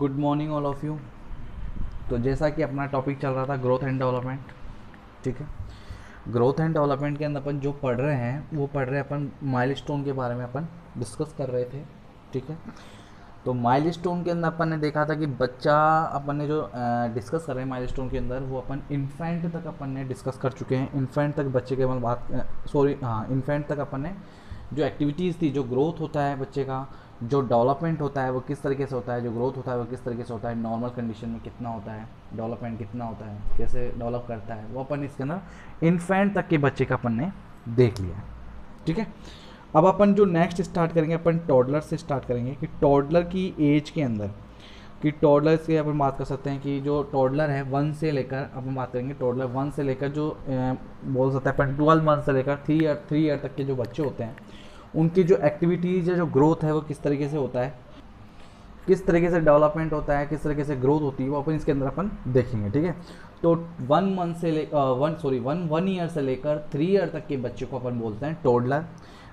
Good morning all of you. तो जैसा कि अपना टॉपिक चल रहा था ग्रोथ एंड डेवलपमेंट, ठीक है। ग्रोथ एंड डेवलपमेंट के अंदर अपन जो पढ़ रहे हैं वो पढ़ रहे हैं अपन माइलस्टोन के बारे में अपन डिस्कस कर रहे थे, ठीक है। तो माइलस्टोन के अंदर अपन ने देखा था कि बच्चा अपन ने जो डिस्कस कर रहे हैं माइलस्टोन के अंदर वो अपन इन्फेंट तक अपन ने डिस्कस कर चुके हैं। इन्फेंट तक बच्चे के मतलब बात सॉरी हाँ इन्फेंट तक अपन ने जो एक्टिविटीज़ थी, जो ग्रोथ होता है बच्चे का, जो डेवलपमेंट होता है वो किस तरीके से होता है, जो ग्रोथ होता है वो किस तरीके से होता है, नॉर्मल कंडीशन में कितना होता है, डेवलपमेंट कितना होता है, कैसे डेवलप करता है, वो अपन इसके अंदर इन्फेंट तक के बच्चे का अपन ने देख लिया है, ठीक है। अब अपन जो नेक्स्ट स्टार्ट करेंगे अपन टॉडलर से स्टार्ट करेंगे कि टॉडलर की एज के अंदर कि टॉडलर से अपन बात कर सकते हैं कि जो टॉडलर है 1 से लेकर अपन बात करेंगे टॉडलर 1 से लेकर जो बोल सकते हैं अपन 12 मंथ से लेकर 3 ईयर तक के जो बच्चे होते हैं उनकी जो एक्टिविटीज़ है, जो ग्रोथ है वो किस तरीके से होता है, किस तरीके से डेवलपमेंट होता है, किस तरीके से ग्रोथ होती है, वो अपन इसके अंदर अपन देखेंगे, ठीक है। तो 1 मंथ से ले वन ईयर से लेकर 3 ईयर तक के बच्चे को अपन बोलते हैं टोडलर।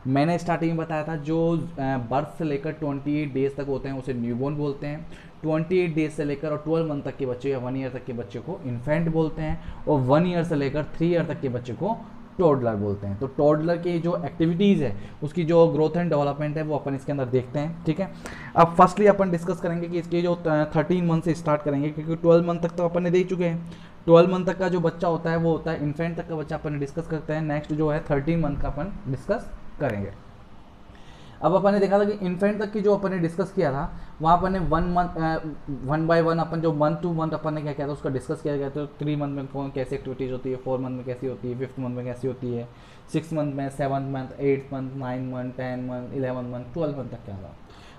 मैंने स्टार्टिंग में बताया था जो बर्थ से लेकर 28 डेज तक होते हैं उसे न्यूबॉर्न बोलते हैं। 28 डेज से लेकर और 12 मंथ तक के बच्चे या 1 ईयर तक के बच्चे को इन्फेंट बोलते हैं, और 1 ईयर से लेकर 3 ईयर तक के बच्चे को टोडलर बोलते हैं। तो टोडलर की जो एक्टिविटीज़ है उसकी जो ग्रोथ एंड डेवलपमेंट है वो अपन इसके अंदर देखते हैं, ठीक है। अब फर्स्टली अपन डिस्कस करेंगे कि इसके जो 13 मंथ से स्टार्ट करेंगे, क्योंकि 12 मंथ तक तो अपन ने देख चुके हैं। 12 मंथ तक का जो बच्चा होता है वो होता है इन्फेंट तक का बच्चा अपन डिस्कस करते हैं। नेक्स्ट जो है 13 मंथ का अपन डिस्कस करेंगे। अब अपन ने देखा था कि इन्फेंट तक की जो अपन ने डिस्कस किया था वहाँ अपन ने 1 बाय 1 अपन जो मंथ टू मंथ अपन ने क्या किया था उसका डिस्कस किया गया। तो 3 मंथ में कौन कैसी एक्टिविटीज़ होती है, 4 मंथ में कैसी होती है, 5th मंथ में कैसी होती है, 6 मंथ में, 7th month, 8th month, 9 month, 10 month, 11 month, 12 month तक क्या था।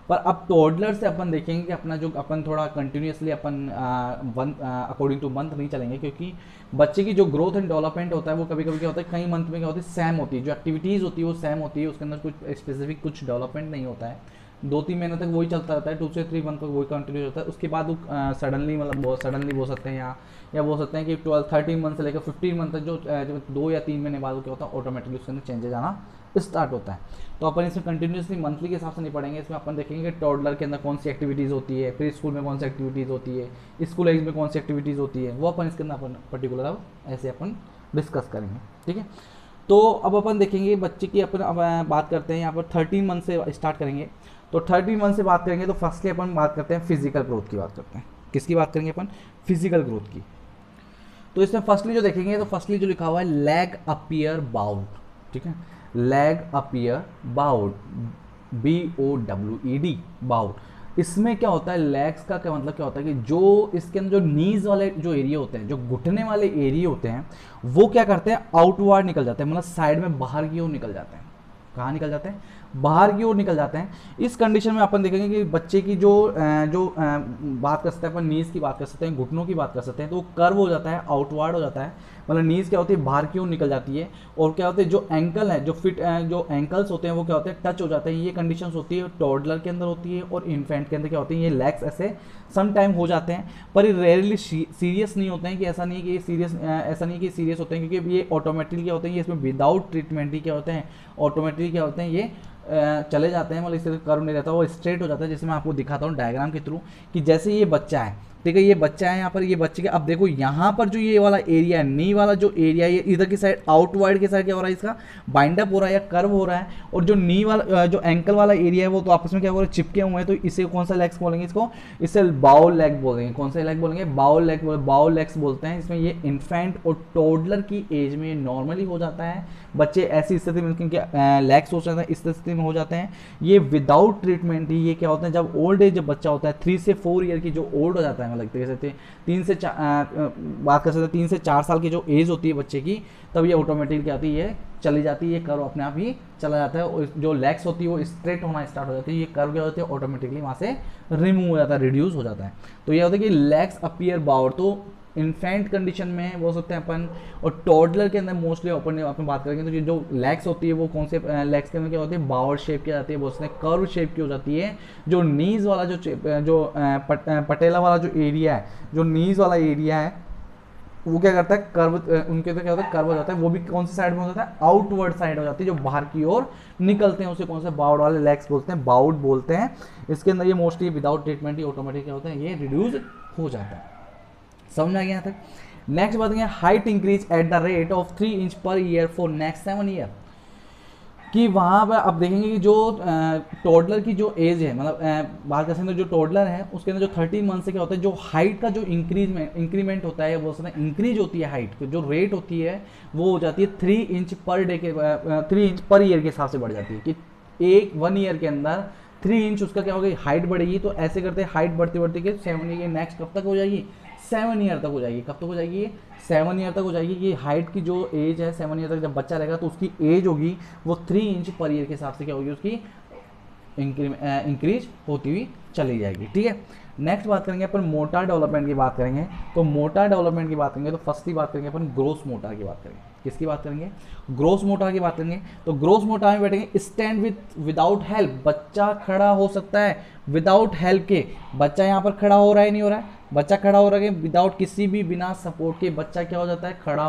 पर अब टोडलर से अपन देखेंगे कि अपना जो अपन थोड़ा कंटिन्यूसली अपन अकॉर्डिंग टू मंथ नहीं चलेंगे, क्योंकि बच्चे की जो ग्रोथ एंड डेवलपमेंट होता है वो कभी कभी क्या होता है कई मंथ में क्या होती है सेम होती है, जो एक्टिविटीज़ होती है वो सेम होती है, उसके अंदर कुछ स्पेसिफिक कुछ डेवलपमेंट नहीं होता है। 2-3 महीने तक वही चलता रहता है, 2 से 3 मंथ तक वही कंटिन्यू होता है। उसके बाद वो सडनली मतलब सडनली बोल सकते हैं या बोल सकते हैं कि 13 मंथ से लेकर 15 मंथ तक जो 2 या 3 महीने बाद वो क्या होता है ऑटोमेटिकली उसके अंदर चेंजेस आना स्टार्ट होता है। तो अपन इसमें कंटिन्यूसली मंथली के हिसाब से नहीं पढ़ेंगे। इसमें अपन देखेंगे कि टॉडलर के अंदर कौन सी एक्टिविटीज़ होती है, प्री स्कूल में कौन सी एक्टिविटीज़ होती है, स्कूल एज में कौन सी एक्टिविटीज़ होती है, वो अपन इसके अंदर अपन पर्टिकुलर अब ऐसे अपन डिस्कस करेंगे, ठीक है। तो अब अपन देखेंगे बच्चे की अपन अब बात करते हैं यहाँ पर 13 मंथ से स्टार्ट करेंगे। तो 13 मंथ से बात करेंगे तो फर्स्टली अपन बात करते हैं फिजिकल ग्रोथ की बात करते हैं। किसकी बात करेंगे अपन? फिजिकल ग्रोथ की। तो इसमें फर्स्टली जो देखेंगे तो फर्स्टली जो लिखा हुआ है लेग अपीयर बाउड, ठीक है। Leg appear bowed, BOWED bowed. इसमें क्या होता है, लेग्स का क्या मतलब क्या होता है कि जो इसके अंदर जो नीज वाले जो एरिया होते हैं, जो घुटने वाले एरिया होते हैं वो क्या करते हैं आउटवर्ड निकल जाते हैं, मतलब साइड में बाहर की ओर निकल जाते हैं। कहाँ निकल जाते हैं? बाहर की ओर निकल जाते हैं। इस कंडीशन में अपन देखेंगे कि बच्चे की बात कर सकते हैं अपन, नीज की बात कर सकते हैं, घुटनों की बात कर सकते हैं, तो वो कर्व हो जाता है, आउटवर्ड हो जाता है, मतलब नीज क्या होती है बाहर की ओर निकल जाती है। और क्या होते हैं जो एंकल है, जो एंकल्स होते हैं वो क्या होते हैं टच हो जाते हैं। ये कंडीशंस होती है टॉडलर के अंदर होती है, और इन्फेंट के अंदर क्या होती है ये लेग्स ऐसे सम टाइम हो जाते हैं, पर ये रेयरली सीरियस नहीं होते हैं। कि ऐसा नहीं है कि ये सीरियस ऐसा नहीं है कि सीरियस होते हैं, क्योंकि ये ऑटोमेटिकली क्या होते हैं, ये इसमें विदाउट ट्रीटमेंट ही क्या होते हैं ऑटोमेटिकली क्या होते हैं ये चले जाते हैं, मतलब इससे कर्व नहीं रहता, वो स्ट्रेट हो जाता है। जैसे मैं आपको दिखाता हूँ डायग्राम के थ्रू कि जैसे ये बच्चा है, ठीक है, ये बच्चा है यहाँ पर, ये बच्चे के अब देखो यहाँ पर जो ये वाला एरिया है, नी वाला जो एरिया है, ये इधर की साइड आउटवर्ड की साइड क्या हो रहा है, इसका बाइंड अप हो रहा है या कर्व हो रहा है। और जो नी वाला जो एंकल वाला एरिया है वो तो आपस में क्या हो रहा है चिपके हुए हैं। तो इसे कौन सा लेग्स बोलेंगे, इसको इसे बाउल लेग बोलेंगे। कौन सा लेग बोलेंगे? बाउल लेग्स बोलते हैं। इसमें ये इन्फेंट और टोडलर की एज में नॉर्मली हो जाता है। बच्चे ऐसी स्थिति में उनके लेग्स हो जाते हैं, इस स्थिति में हो जाते हैं। ये विदाउट ट्रीटमेंट ही ये क्या होता है, जब ओल्ड एज जब बच्चा होता है 3 से 4 ईयर की जो ओल्ड हो जाता है, मतलब जैसे 3 से 4 बात कर सकते हैं 3 से 4 साल की जो एज होती है बच्चे की, तब ये ऑटोमेटिक क्या होती है ये चली जाती है, ये कर्व अपने आप ही चला जाता है। और जो लेग्स होती है वो स्ट्रेट होना स्टार्ट हो जाती है, ये कर्व क्या होती है ऑटोमेटिकली वहाँ से रिमूव हो जाता है, रिड्यूस हो जाता है। तो ये होता है कि लेग्स अपीयर बाउड। तो इन्फेंट कंडीशन में बोल सकते हैं अपन, और टॉडलर के अंदर मोस्टली अपन बात करेंगे तो जो लेग्स होती है वो कौन से लेग्स के अंदर क्या होती है बाउंड शेप की जाती है, बोल सकते हैं कर्व शेप की हो जाती है। जो नीज वाला जो पटेला वाला जो एरिया है, जो नीज वाला एरिया है वो क्या करता है, कर्व, उनके तो क्या होता है, कर्व हो जाता है, वो भी कौन सी साइड में हो जाता है, आउटवर्ड साइड हो जाती है, जो बाहर की ओर निकलते हैं, उसे कौन से, बाउड वाले लेग्स बोलते हैं, बाउड बोलते हैं। इसके अंदर ये मोस्टली विदाउट ट्रीटमेंट ही ऑटोमेटिक क्या होता है, ये रिड्यूस हो जाता है। समझ में आ गया यहाँ तक। नेक्स्ट बात है height increase at the rate of 3 inch per year for next 7 year, कि वहाँ पर आप देखेंगे कि जो टोडलर की जो एज है, मतलब बात कर सकते हैं जो टोडलर है उसके अंदर जो 13 मंथ से क्या होता है, जो हाइट का जो इंक्रीमेंट होता है, वो उसमें इंक्रीज होती है, हाइट जो रेट होती है वो हो जाती है 3 इंच पर डे के 3 इंच पर ईयर के हिसाब से बढ़ जाती है, कि 1 ईयर के अंदर 3 इंच उसका क्या होगा, हाइट बढ़ेगी। तो ऐसे करते हाइट बढ़ते बढ़ते के 7 ईयर, नेक्स्ट कब तक हो जाएगी, 7 ईयर तक हो जाएगी। कब तक हो जाएगी, 7 ईयर तक हो जाएगी। कि हाइट की जो एज है 7 ईयर तक जब बच्चा रहेगा तो उसकी एज होगी वो 3 इंच पर ईयर के हिसाब से क्या होगी, उसकी इंक्रीज होती हुई चली जाएगी। ठीक है, नेक्स्ट बात करेंगे अपन मोटार डेवलपमेंट की बात करेंगे। तो मोटार डेवलपमेंट की बात करेंगे तो फर्स्टली बात करेंगे अपन ग्रोस मोटार की बात करेंगे। किसकी बात करेंगे, ग्रोस मोटार की बात करेंगे। तो ग्रोस मोटार में बैठेंगे स्टैंड विदाउट हेल्प, बच्चा खड़ा हो सकता है विदाउट हेल्प के। बच्चा यहाँ पर खड़ा हो रहा है, नहीं हो रहा है, बच्चा खड़ा हो रहा है विदाउट किसी भी बिना सपोर्ट के, बच्चा क्या हो जाता है, खड़ा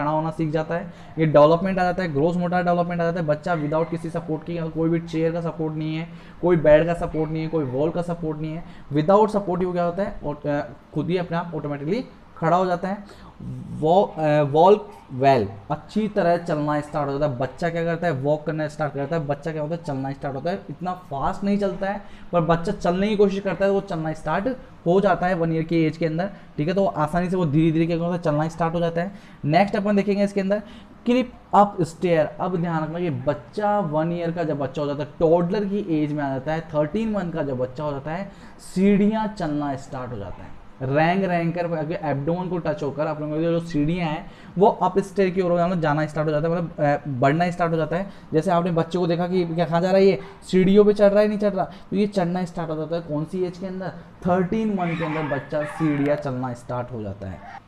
होना सीख जाता है। ये डेवलपमेंट आ जाता है, ग्रोस मोटार डेवलपमेंट आ जाता है। बच्चा विदाउट किसी सपोर्ट की, कोई भी चेयर का सपोर्ट नहीं है, कोई बेड का सपोर्ट नहीं है, कोई वॉल का सपोर्ट नहीं है, विदाउट सपोर्ट ही क्या होता है, और खुद ही अपने आप ऑटोमेटिकली खड़ा हो जाता है। वॉक वेल, अच्छी तरह चलना स्टार्ट हो जाता है। बच्चा क्या करता है, वॉक करना स्टार्ट करता है। बच्चा क्या होता है, चलना स्टार्ट होता है। इतना फास्ट नहीं चलता है पर बच्चा चलने की कोशिश करता है, वो चलना स्टार्ट हो जाता है 1 ईयर की एज के अंदर। ठीक है, तो आसानी से वो धीरे धीरे क्या होता है, चलना स्टार्ट हो जाता है। नेक्स्ट अपन देखेंगे इसके अंदर क्लिप अप स्टेयर। अब ध्यान रखना, ये बच्चा 1 ईयर का जब बच्चा हो जाता है, टोडलर की एज में आ जाता है, 13 मंथ का जब बच्चा हो जाता है, सीढ़ियाँ चलना स्टार्ट हो जाता है। रैंक कर एब्डोमेन को टच होकर आप लोगों की जो सीढ़ियाँ हैं वो अप स्टेयर की ओर जाना स्टार्ट हो जाता है, मतलब बढ़ना स्टार्ट हो जाता है। जैसे आपने बच्चे को देखा कि क्या कहाँ जा रहा है, ये सीढ़ियों पे चढ़ रहा है, नहीं चढ़ रहा, तो ये चढ़ना स्टार्ट हो जाता है। कौन सी एज के अंदर, 13 मंथ के अंदर बच्चा सीढ़ियाँ चलना स्टार्ट हो जाता है।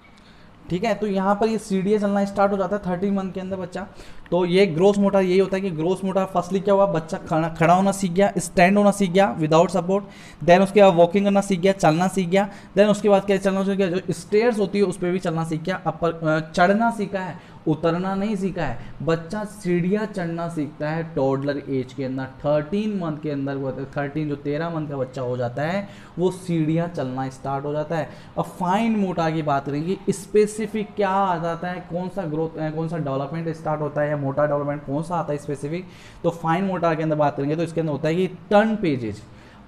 ठीक है, तो यहाँ पर ये सीढ़ियाँ चलना स्टार्ट हो जाता है 13 मंथ के अंदर बच्चा। तो ये ग्रोस मोटार यही होता है कि ग्रोस मोटार फर्स्टली क्या हुआ, बच्चा खड़ा होना सीख गया, स्टैंड होना सीख गया विदाउट सपोर्ट, देन उसके बाद वॉकिंग करना सीख गया, चलना सीख गया, देन उसके बाद क्या चलना सीख गया, जो स्टेयर्स होती है उस पर भी चलना सीख गया, अपर चढ़ना सीखा है, उतरना नहीं सीखा है। बच्चा सीढ़ियाँ चढ़ना सीखता है टोडलर एज के अंदर, 13 मंथ के अंदर, 13 जो 13 मंथ का बच्चा हो जाता है वो सीढ़ियाँ चलना स्टार्ट हो जाता है। अब फाइन मोटार की बात करेंगे, स्पेसिफिक क्या आ जाता है, कौन सा ग्रोथ कौन सा डेवलपमेंट स्टार्ट होता है, या मोटार डेवलपमेंट कौन सा आता है स्पेसिफिक। तो फाइन मोटार के अंदर बात करेंगे तो इसके अंदर होता है कि टर्न पेजेज,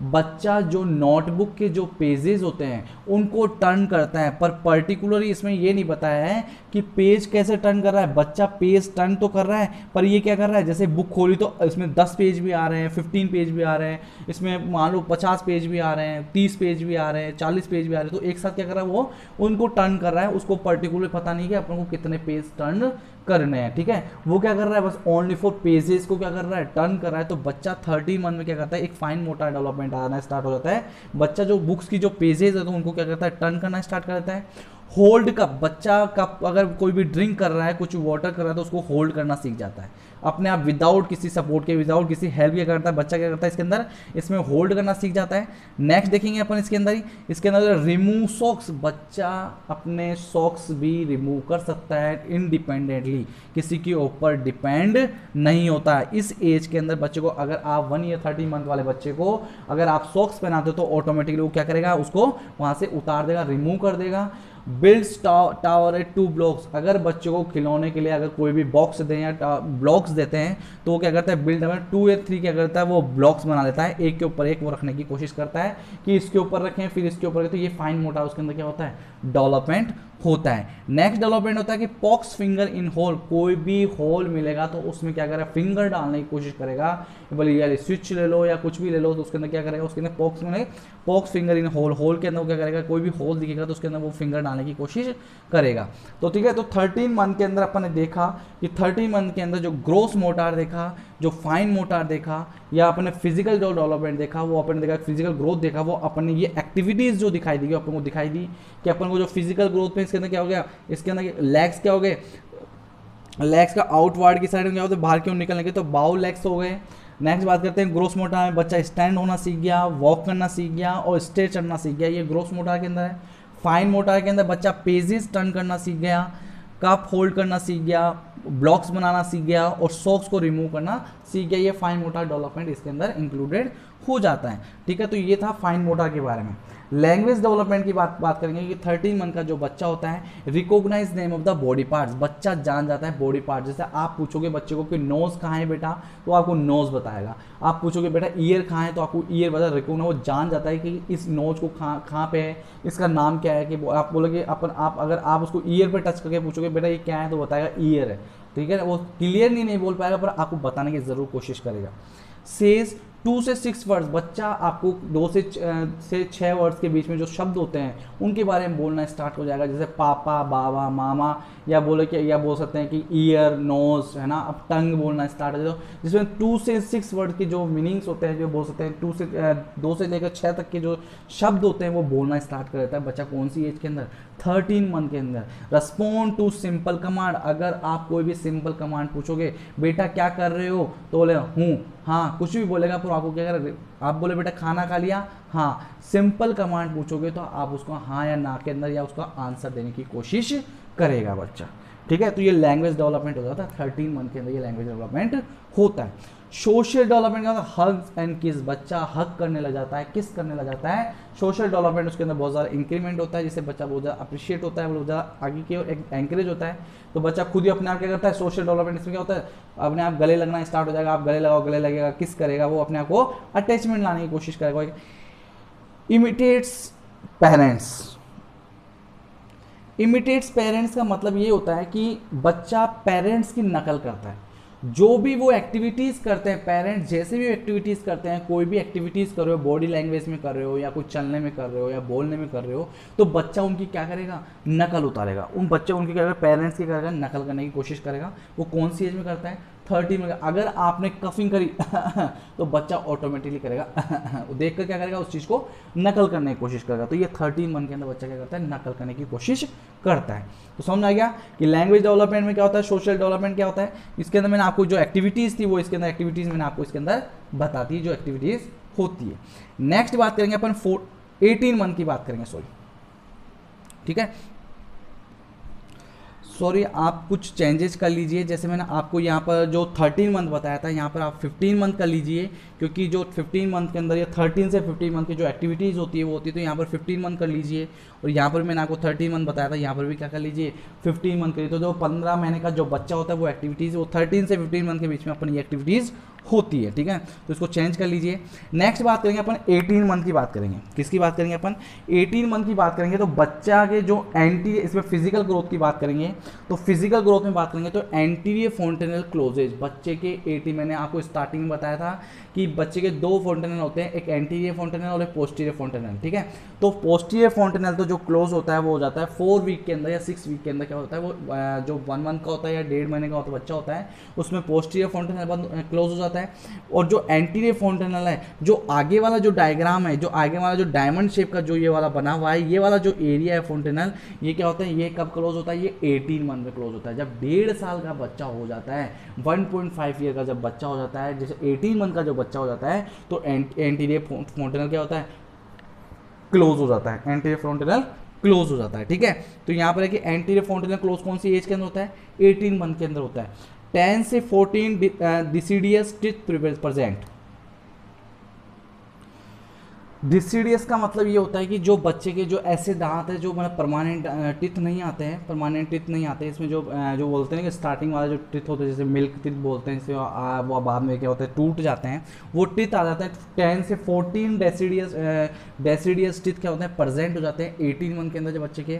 बच्चा जो नोटबुक के जो पेजेस होते हैं उनको टर्न करता है, पर पर्टिकुलरली इसमें ये नहीं बताया है कि पेज कैसे टर्न कर रहा है। बच्चा पेज टर्न तो कर रहा है पर ये क्या कर रहा है, जैसे बुक खोली तो इसमें 10 पेज भी आ रहे हैं, 15 पेज भी आ रहे हैं, इसमें मान लो 50 पेज भी आ रहे हैं, 30 पेज भी आ रहे हैं, 40 पेज भी आ रहे हैं, तो एक साथ क्या कर रहा है, वो उनको टर्न कर रहा है। उसको पर्टिकुलर पता नहीं कि अपन को कितने पेज टर्न करने हैं। ठीक है, वो क्या कर रहा है, बस ओनली फॉर पेजेस को क्या कर रहा है, टर्न कर रहा है। तो बच्चा 13 मंथ में क्या करता है, एक फाइन मोटार डेवलपमेंट आना स्टार्ट हो जाता है। बच्चा जो बुक्स की जो पेजेस है तो उनको क्या करता है, टर्न करना स्टार्ट कर देता है। होल्ड कप, बच्चा कप अगर कोई भी ड्रिंक कर रहा है, कुछ वाटर कर रहा है तो उसको होल्ड करना सीख जाता है अपने आप, विदाउट किसी सपोर्ट के, विदाउट किसी हेल्प के करता है। बच्चा क्या करता है इसके अंदर, इसमें होल्ड करना सीख जाता है। नेक्स्ट देखेंगे अपन इसके अंदर ही, इसके अंदर रिमूव सॉक्स, बच्चा अपने सॉक्स भी रिमूव कर सकता है इंडिपेंडेंटली, किसी के ऊपर डिपेंड नहीं होता है। इस एज के अंदर बच्चे को, अगर आप 1 ईयर 13 मंथ वाले बच्चे को अगर आप सॉक्स पहनाते हो तो ऑटोमेटिकली वो क्या करेगा, उसको वहाँ से उतार देगा, रिमूव कर देगा। बिल्ड्स टावर एट 2 ब्लॉक्स, अगर बच्चों को खिलौने के लिए अगर कोई भी बॉक्स दें या ब्लॉक्स देते हैं तो वो क्या करता है, बिल्ड 2 या 3 क्या करता है, वो ब्लॉक्स बना देता है, एक के ऊपर एक वो रखने की कोशिश करता है कि इसके ऊपर रखें फिर इसके ऊपर। तो ये फाइन मोटार उसके अंदर क्या होता है, डेवलपमेंट होता है। नेक्स्ट डेवलपमेंट होता है कि पॉक्स फिंगर इन होल, कोई भी होल मिलेगा तो उसमें क्या करेगा, फिंगर डालने की कोशिश करेगा, बोले यार स्विच ले लो या कुछ भी ले लो, तो उसके अंदर क्या करेगा, उसके अंदर पॉक्स में pokes finger in hole, hole के अंदर क्या करेगा, कोई भी होल दिखेगा तो उसके अंदर वो फिंगर डालने की कोशिश करेगा। तो ठीक है, तो 13 मंथ के अंदर अपन ने देखा कि 13 मंथ के अंदर जो ग्रोस मोटार देखा, जो फाइन मोटार देखा, या अपने फिजिकल जो डेवलपमेंट देखा, वो अपन ने देखा, फिजिकल ग्रोथ देखा, वो अपन ने ये एक्टिविटीज़ जो दिखाई दी अपन को दिखाई दी कि अपन को जो फिजिकल ग्रोथ में इसके अंदर क्या हो गया, इसके अंदर लेग्स क्या हो गए, लेग्स का आउटवर्ड की साइड में क्या होता है, बाहर क्यों निकल लगे, तो बाउ लेग्स हो गए। नेक्स्ट बात करते हैं ग्रोस मोटार में, बच्चा स्टैंड होना सीख गया, वॉक करना सीख गया और स्टेज चढ़ना सीख गया, ये ग्रोस मोटार के अंदर है। फाइन मोटर के अंदर बच्चा पेजेस टर्न करना सीख गया, कप होल्ड करना सीख गया, ब्लॉक्स बनाना सीख गया और सॉक्स को रिमूव करना सीख गया। ये फाइन मोटर डेवलपमेंट इसके अंदर इंक्लूडेड हो जाता है, ठीक है। तो ये था फाइन मोटर के बारे में। लैंग्वेज डेवलपमेंट की बात करेंगे कि 13 मंथ का जो बच्चा होता है recognise name of the body parts, बच्चा जान जाता है बॉडी पार्ट। जैसे आप पूछोगे बच्चे को कि नोज कहाँ है बेटा, तो आपको नोज बताएगा। आप पूछोगे बेटा ईयर कहाँ है, तो आपको ईयर बता, रिकॉग्नाइज, वो जान जाता है कि इस नोज को कहाँ पे है, इसका नाम क्या है। कि आप बोलोगे आप अगर आप उसको ईयर पर टच करके पूछोगे बेटा ये क्या है, तो बताएगा ईयर है, ठीक है। वो क्लियरली नहीं बोल पाएगा पर आपको बताने की जरूर कोशिश करेगा। सेज 2 से 6 वर्ड्स, बच्चा आपको 2 से 6 वर्ड्स के बीच में जो शब्द होते हैं उनके बारे में बोलना स्टार्ट हो जाएगा। जैसे पापा, बाबा, मामा, या बोले कि या बोल सकते हैं कि ईयर, नोज, है ना। अब टंग बोलना स्टार्ट हो जाए, जिसमें 2 से 6 वर्ड के जो मीनिंग्स होते हैं, जो बोल सकते हैं 2 से लेकर 6 तक के जो शब्द होते हैं वो बोलना स्टार्ट कर देता है बच्चा। कौन सी एज के अंदर? 13 मंथ के अंदर। रेस्पॉन्ड टू सिंपल कमांड, अगर आप कोई भी सिंपल कमांड पूछोगे, बेटा क्या कर रहे हो, तो बोले हूँ, हाँ, कुछ भी बोलेगा पर आपको क्या कर, आप बोले बेटा खाना खा लिया, हाँ, सिंपल कमांड पूछोगे तो आप उसको हाँ या ना के अंदर या उसका आंसर देने की कोशिश करेगा बच्चा, ठीक है। तो ये लैंग्वेज डेवलपमेंट हो जाता है 13 मंथ के अंदर, ये लैंग्वेज डेवलपमेंट होता है। सोशल डेवलपमेंट का हग एंड किस, बच्चा हग करने लग जाता है, किस करने लग जाता है। सोशल डेवलपमेंट उसके अंदर बहुत ज़्यादा इंक्रीमेंट होता है, जिससे बच्चा बहुत ज़्यादा अप्रिशिएट होता है, बहुत ज़्यादा आगे की ओर एंकरेज होता है। तो बच्चा खुद ही अपने आप क्या करता है, सोशल डेवलपमेंट इसमें क्या होता है, अपने आप गले लगना स्टार्ट हो जाएगा। आप गले लगाओ, गले लगेगा, किस करेगा, वो अपने आप को अटैचमेंट लाने की कोशिश करेगा। इमिटेट्स पेरेंट्स, इमिटेट्स पेरेंट्स का मतलब ये होता है कि बच्चा पेरेंट्स की नकल करता है। जो भी वो एक्टिविटीज़ करते हैं, पेरेंट्स जैसे भी एक्टिविटीज़ करते हैं, कोई भी एक्टिविटीज़ कर रहे हो, बॉडी लैंग्वेज में कर रहे हो या कुछ चलने में कर रहे हो या बोलने में कर रहे हो, तो बच्चा उनकी क्या करेगा, नकल उतारेगा। उन बच्चे उनकी क्या करेगा, पेरेंट्स की करेगा, नकल करने की कोशिश करेगा। वो कौन सी एज में करता है, 13 में। अगर आपने कफिंग करी तो बच्चा ऑटोमेटिकली करेगा देख कर क्या करेगा, उस चीज़ को नकल करने की कोशिश करेगा। तो ये 13 मंथ के अंदर बच्चा क्या करता है, नकल करने की कोशिश करता है। तो समझ आ गया कि लैंग्वेज डेवलपमेंट में क्या होता है, सोशल डेवलपमेंट क्या होता है। इसके अंदर मैंने आपको जो एक्टिविटीज़ थी वो इसके अंदर एक्टिविटीज़ मैंने आपको इसके अंदर बता दी, जो एक्टिविटीज़ होती है। नेक्स्ट बात करेंगे अपन 18 मंथ की बात करेंगे, सॉरी, ठीक है। सॉरी, आप कुछ चेंजेस कर लीजिए। जैसे मैंने आपको यहाँ पर जो 13 मंथ बताया था, यहाँ पर आप 15 मंथ कर लीजिए, क्योंकि जो 15 मंथ के अंदर या 13 से 15 मंथ की जो एक्टिविटीज़ होती है वो होती है, तो यहाँ पर 15 मंथ कर लीजिए। और यहाँ पर मैंने आपको 13 मंथ बताया था, यहाँ पर भी क्या कर लीजिए, 15 मंथ करिए। तो जो 15 महीने का जो बच्चा होता है वो एक्टिविटीज़, वो 13 से 15 मंथ के बीच में अपन ये एक्टिविटीज़ होती है, ठीक है। तो इसको चेंज कर लीजिए। नेक्स्ट बात करेंगे अपन 18 मंथ की बात करेंगे। किसकी बात करेंगे अपन, 18 मंथ की बात करेंगे। तो बच्चा के जो इसमें फिजिकल ग्रोथ की बात करेंगे, तो फिजिकल ग्रोथ में बात करेंगे तो एंटीरियर फोंटेनल क्लोजेज, बच्चे के 18, मैंने आपको स्टार्टिंग में बताया था कि बच्चे के 2 फोंटेनल होते हैं, एक एंटीरियर फोंटेनल और एक पोस्टीरियर फोंटेनल, ठीक है। तो पोस्टीरियर फोंटेनल तो जो क्लोज होता है वो हो जाता है 4 वीक के अंदर या 6 वीक के अंदर। क्या होता है, वो जो 1 मंथ का होता है या 1.5 महीने का होता है बच्चा होता है, उसमें पोस्टीरियर फोंटेनल क्लोज हो जाता है। और जो एंटीरियर फोंटेनल है, जो आगे वाला जो डायग्राम है, जो आगे वाला जो डायमंड शेप का जो ये वाला बना हुआ है, ये वाला जो एरिया है फोंटेनल, ये क्या होता है, ये कब क्लोज होता है, ये 18 मंथ में क्लोज होता है। जब 1.5 साल का बच्चा हो जाता है, 1.5 ईयर का जब बच्चा हो जाता है, जैसे 18 मंथ का जो बच्चा हो जाता है, तो एंटीरियर फोंटेनल क्या होता है, क्लोज हो जाता है। एंटीरियर फोंटेनल क्लोज हो जाता है, ठीक है। तो यहाँ पर है कि एंटीरियर फोंटेनल क्लोज कौन सी एज के अंदर होता है, 18 मंथ के अंदर होता है। 10 से 14 डिसिडियस टिथ प्रेजेंट। डिसिडियस का मतलब ये होता है कि जो बच्चे के जो ऐसे दांत है, जो मतलब परमानेंट टिथ नहीं आते हैं, परमानेंट टिथ नहीं आते हैं इसमें, जो बोलते हैं कि स्टार्टिंग वाला जो टिथ होते हैं, जैसे मिल्क टिथ बोलते हैं, जैसे वो बाद में क्या होता है टूट जाते हैं, वो टिथ आ जाता है। 10 से 14 डेसिडियस टिथ क्या होते हैं, प्रेजेंट हो जाते हैं 18 मंथ के अंदर जो बच्चे के।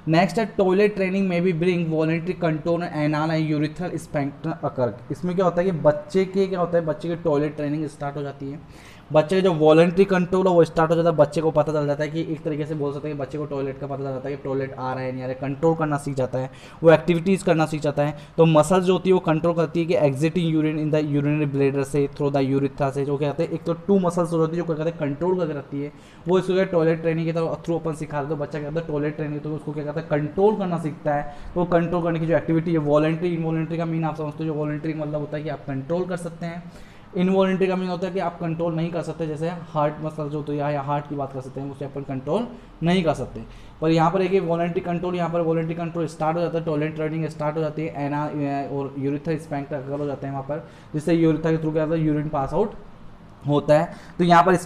नेक्स्ट है टॉयलेट ट्रेनिंग में भी bring voluntary control anal and urethral sphincter occur. इसमें क्या होता है कि बच्चे के क्या होता है, बच्चे की टॉयलेट ट्रेनिंग स्टार्ट हो जाती है। बच्चे का जो वॉलंटरी कंट्रोल है वो स्टार्ट हो जाता है। बच्चे को पता चल जाता है कि एक तरीके से बोल सकते हैं कि बच्चे को टॉयलेट का पता चल जाता है कि टॉयलेट आ रहा है नहीं आ रहा है, कंट्रोल करना सीख जाता है, वो एक्टिविटीज़ करना सीख जाता है। तो मसल्स जो होती है वो कंट्रोल करती है कि exiting urine in the urinary bladder से थ्रू द यूरिथ्रा से, जो क्या कहते हैं, एक तो 2 मसल्स होती है जो क्या कहते हैं कंट्रोल करके रखती है, वो इसको टॉयलेट ट्रेनिंग के थ्रू अपन सिखा देते हैं। बच्चा क्या कहता है टॉयलेट ट्रेनिंग, तो उसको क्या कहता है कंट्रोल करना सीखता है। तो कंट्रोल करने की जो एक्टिविटी है वॉलंटरी, इनवॉलंटरी का मीन आप समझते हो। जो वॉलंटरी मतलब होता है कि आप कंट्रोल कर सकते हैं, इनवॉलेंट्री का मीन होता है कि आप कंट्रोल नहीं कर सकते, जैसे हार्ट मसल जो होती है या हार्ट की बात कर सकते हैं, उसे अपन कंट्रोल नहीं कर सकते। पर यहाँ पर एक वॉलेंट्री कंट्रोल, यहाँ पर वॉलेंट्री कंट्रोल स्टार्ट हो जाता है, टॉयलेट ट्रेनिंग स्टार्ट हो जाती है, एना और यूरिथ्रा स्फिंक्टर हो जाते हैं वहाँ पर, जिससे यूरिथ्रा के थ्रू क्या होता है, यूरिन पास आउट होता है। तो यहाँ पर